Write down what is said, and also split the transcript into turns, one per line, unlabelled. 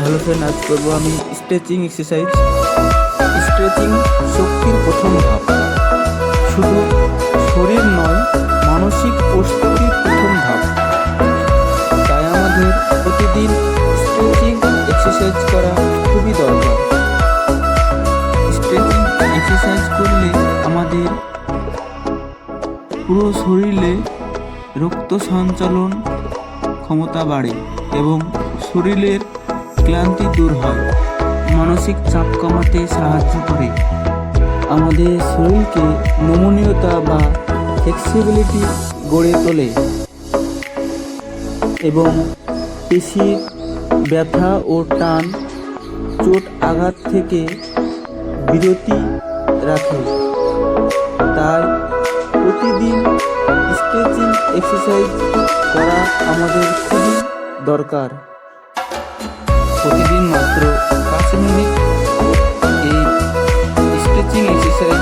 Hello friend, আজ করবো আমি স্ট্রেচিং এক্সারসাইজ। স্ট্রেচিং শক্তির প্রথম ধাপ। শুধু শরীর নয়, মানসিক প্রস্তুতির প্রথম ধাপ। তাই আমাদের প্রতিদিন স্ট্রেচিং এক্সারসাইজ করা খুবই দরকার। স্ট্রেচিং এক্সারসাইজ করলে আমাদের পুরো শরীরে রক্ত সঞ্চালন ক্ষমতা বাড়ে এবং শরীরের ক্লান্তি দূর হয়, মানসিক চাপ কমাতে সাহায্য করে, আমাদের শরীরকে নমনীয়তা বা ফ্লেক্সিবিলিটি গড়ে তোলে এবং পেশির ব্যথা ও টান, চোট আঘাত থেকে বিরতি রাখে। তাই প্রতিদিন স্ট্রেচিং এক্সারসাইজ করা আমাদের খুবই দরকার। প্রতিদিন মাত্র 5 মিনিট এই স্ট্রেচিং এক্সারসাইজ